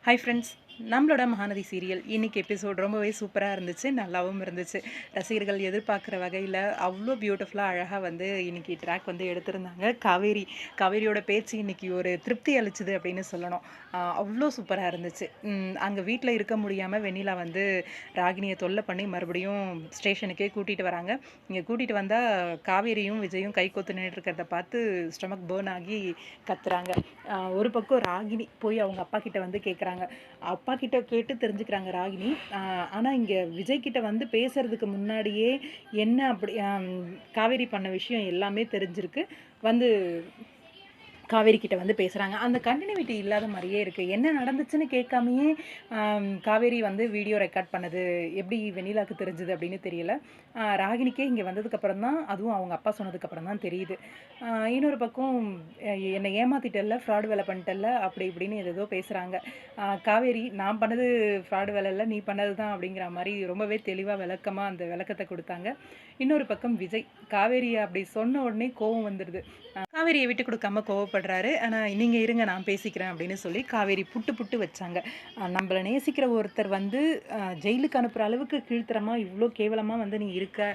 Hi friends, நம்மளோட Mahanadi serial இன்னைக்கு episode ரொம்பவே சூப்பராக இருந்துச்சு, நல்லாவும் இருந்துச்சு. ரசிகர்கள் எதிர்பார்க்குற வகையில் அவ்வளோ பியூட்டிஃபுல்லாக அழகாக வந்து இன்னைக்கு ட்ராக் வந்து எடுத்திருந்தாங்க. காவேரியோட பேச்சு இன்னைக்கு ஒரு திருப்தி அளிச்சுது அப்படின்னு சொல்லணும். அவ்வளோ சூப்பராக இருந்துச்சு. அங்கே வீட்டில் இருக்க முடியாமல் வெண்ணிலா வந்து ராகினியை தொல்லை பண்ணி மறுபடியும் ஸ்டேஷனுக்கே கூட்டிகிட்டு வராங்க. இங்கே கூட்டிகிட்டு வந்தால் காவேரியும் விஜயும் கை கோத்து நின்றுருக்கிறத பார்த்து ஸ்டொமக் பேர்ன் ஆகி கத்துறாங்க. ஒரு பக்கம் ராகினி போய் அவங்க அப்பா கிட்ட வந்து கேட்குறாங்க. அப்பா கிட்ட கேட்டு தெரிஞ்சுக்கிறாங்க ராகினி. ஆனால் இங்கே விஜய் கிட்ட வந்து பேசுறதுக்கு முன்னாடியே என்ன அப்படி காவேரி பண்ண விஷயம் எல்லாமே தெரிஞ்சிருக்கு. வந்து காவேரி கிட்ட வந்து பேசுகிறாங்க. அந்த கண்டினியூட்டி இல்லாத மாதிரியே இருக்குது. என்ன நடந்துச்சுன்னு கேட்காமையே காவேரி வந்து வீடியோ ரெக்கார்ட் பண்ணது எப்படி வெண்ணிலாவுக்கு தெரிஞ்சுது அப்படின்னு தெரியல. ராகினிக்கே இங்கே வந்ததுக்கப்புறம் தான், அதுவும் அவங்க அப்பா சொன்னதுக்கப்புறம் தான் தெரியுது. இன்னொரு பக்கம் என்னை ஏமாத்திட்டல்ல, ஃப்ராடு வேலை பண்ணிட்டல்ல அப்படி இப்படின்னு ஏதோ பேசுகிறாங்க. காவேரி நான் பண்ணது ஃப்ராடு வேலை இல்லை, நீ பண்ணது தான் அப்படிங்கிற மாதிரி ரொம்பவே தெளிவாக விளக்கமாக அந்த விளக்கத்தை கொடுத்தாங்க. இன்னொரு பக்கம் விஜய் காவேரியை அப்படி சொன்ன உடனே கோவம் வந்துடுது. காவேரியை விட்டு கொடுக்காம கோவப்படுறாரு. ஆனால் நீங்கள் இருங்க நான் பேசிக்கிறேன் அப்படின்னு சொல்லி காவேரி புட்டு வச்சாங்க. நம்மளை நேசிக்கிற ஒருத்தர் வந்து ஜெயிலுக்கு அனுப்புகிற அளவுக்கு கீழ்த்தரமாக இவ்வளோ கேவலமாக வந்து நீ இருக்க,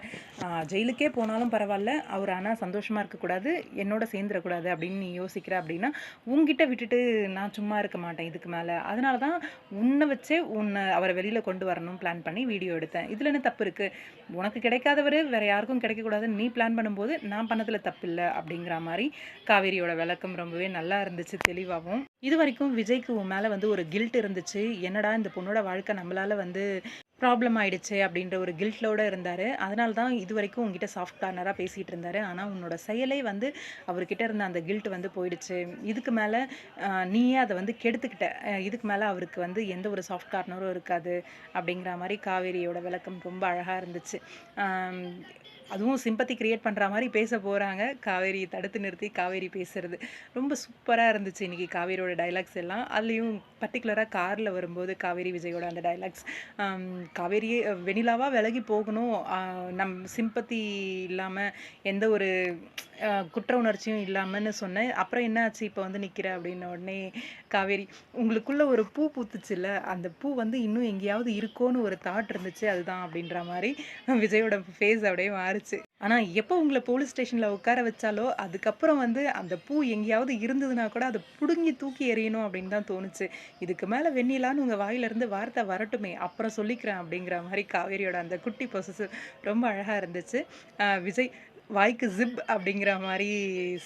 ஜெயிலுக்கே போனாலும் பரவாயில்ல, அவர் ஆனால் சந்தோஷமாக இருக்கக்கூடாது, என்னோட சேர்ந்துடக்கூடாது அப்படின்னு நீ யோசிக்கிற அப்படின்னா உங்ககிட்ட விட்டுட்டு நான் சும்மா இருக்க மாட்டேன் இதுக்கு மேலே. அதனால தான் உன்னை வச்சே அவரை வெளியில் கொண்டு வரணும் பிளான் பண்ணி வீடியோ எடுத்தேன். இதில் என்ன தப்பு இருக்குது? உனக்கு கிடைக்காதவர் வேறு யாருக்கும் கிடைக்கக்கூடாதுன்னு நீ பிளான் பண்ணும்போது நான் பண்ணதில் தப்பு இல்லை அப்படிங்கிற மாதிரி காவேரியோட விளக்கம் ரொம்பவே நல்லா இருந்துச்சு, தெளிவாகவும். இது வரைக்கும் விஜய்க்கு உன் மேலே வந்து ஒரு கில்ட் இருந்துச்சு, என்னடா இந்த பொண்ணோட வாழ்க்கை நம்மளால் வந்து ப்ராப்ளம் ஆயிடுச்சு அப்படின்ற ஒரு கில்ட்டோடு இருந்தார். அதனால தான் இது வரைக்கும் உங்ககிட்ட சாஃப்ட் கார்னராக பேசிகிட்டு இருந்தார். ஆனால் உன்னோட செயலே வந்து அவர்கிட்ட இருந்த அந்த கில்ட் வந்து போயிடுச்சு. இதுக்கு மேலே நீயே அதை வந்து கெடுத்துக்கிட்ட. இதுக்கு மேலே அவருக்கு வந்து எந்த ஒரு சாஃப்ட் கார்னரும் இருக்காது அப்படிங்கிற மாதிரி காவேரியோட விளக்கம் ரொம்ப அழகாக இருந்துச்சு. அதுவும் சிம்பத்தி கிரியேட் பண்ணுற மாதிரி பேச போகிறாங்க. காவேரி தடுத்து நிறுத்தி காவேரி பேசுகிறது ரொம்ப சூப்பராக இருந்துச்சு இன்றைக்கி காவேரியோட டைலாக்ஸ் எல்லாம். அதுலேயும் பர்டிகுலராக காரில் வரும்போது காவேரி விஜயோட அந்த டைலாக்ஸ், காவேரியே வெண்ணிலாவாக விலகி போகணும், சிம்பத்தி இல்லாமல் எந்த ஒரு குற்ற உணர்ச்சியும் இல்லாமல்னு சொன்னேன். அப்புறம் என்ன ஆச்சு இப்போ வந்து நிற்கிற அப்படின்ன உடனே காவேரி, உங்களுக்குள்ள ஒரு பூ பூத்துச்சுல்ல, அந்த பூ வந்து இன்னும் எங்கேயாவது இருக்கோன்னு ஒரு தாட் இருந்துச்சு, அதுதான் அப்படின்ற மாதிரி விஜயோட ஃபேஸ் அப்படியே மாறுச்சு. ஆனால் எப்போ உங்களை போலீஸ் ஸ்டேஷனில் உட்கார வச்சாலோ அதுக்கப்புறம் வந்து அந்த பூ எங்கேயாவது இருந்ததுன்னா கூட அதை பிடுங்கி தூக்கி எறியணும் அப்படின்னு தான் தோணுச்சு. இதுக்கு மேலே வெண்ணிலான்னு உங்கள் வாயிலிருந்து வார்த்தை வரட்டுமே, அப்புறம் சொல்லிக்கிறேன் அப்படிங்கிற மாதிரி காவேரியோட அந்த குட்டி பொசஸிவ் ரொம்ப அழகாக இருந்துச்சு. விஜய் வாய்க்கு ஜிப் அப்படிங்கிற மாதிரி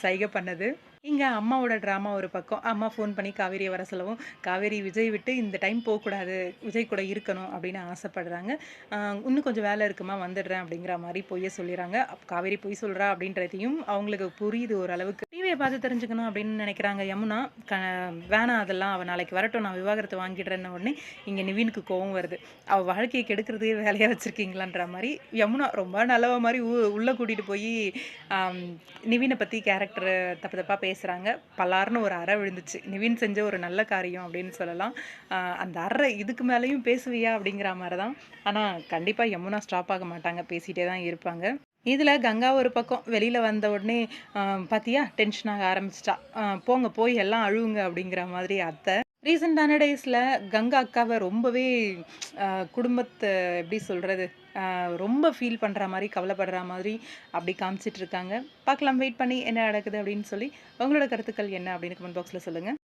சைகை பண்ணது. இங்கே அம்மாவோட ட்ராமா ஒரு பக்கம். அம்மா ஃபோன் பண்ணி காவேரியை வர சொல்லவும், காவேரி விஜய் விட்டு இந்த டைம் போகக்கூடாது, விஜய் கூட இருக்கணும் அப்படின்னு ஆசைப்படுறாங்க. இன்னும் கொஞ்சம் வேலை இருக்குமா, வந்துடுறேன் அப்படிங்கிற மாதிரி பொய்யை சொல்லிடுறாங்க. காவேரி பொய் சொல்கிறா அப்படின்றதையும் அவங்களுக்கு புரியுது ஓரளவுக்கு. டிவியை பார்த்து தெரிஞ்சுக்கணும் அப்படின்னு நினைக்கிறாங்க யமுனா. வேணாம் அதெல்லாம், அவள் நாளைக்கு வரட்டும், நான் விவாகரத்தை வாங்கிடுறேன்ன உடனே இங்கே நிவினுக்கு கோவம் வருது. அவள் வாழ்க்கையை கெடுக்கிறதே வேலையாக வச்சுருக்கீங்களான்ற மாதிரி யமுனா ரொம்ப நல்லவ மாதிரி உள்ளே கூட்டிகிட்டு போய் நிவினை பற்றி கேரக்டர் தப்பாக பேசுகிறாங்க. பலார்னு ஒரு அறை விழுந்துச்சு. நிவின் செஞ்ச ஒரு நல்ல காரியம் அப்படின்னு சொல்லலாம். அந்த அறை இதுக்கு மேலேயும் பேசுவியா அப்படிங்கிற மாதிரி தான். ஆனால் கண்டிப்பாக யமுனா ஸ்டாப் ஆக மாட்டாங்க, பேசிகிட்டே தான் இருப்பாங்க. இதில் கங்கா ஒரு பக்கம் வெளியில் வந்த உடனே பார்த்தியா டென்ஷனாக ஆரம்பிச்சிட்டா, போங்க போய் எல்லாம் அழுவுங்க அப்படிங்கிற மாதிரி அத்தை. ரீசெண்டான டேஸில் கங்கா அக்காவை ரொம்பவே குடும்பத்தை எப்படி சொல்கிறது, ரொம்ப ஃபீல் பண்ணுற மாதிரி, கவலைப்படுற மாதிரி அப்படி காமிச்சிட்டு இருக்காங்க. பார்க்கலாம், வெயிட் பண்ணி என்ன நடக்குது அப்படின்னு சொல்லி. உங்களோட கருத்துக்கள் என்ன அப்படின்னு கமெண்ட் பாக்ஸில் சொல்லுங்கள்.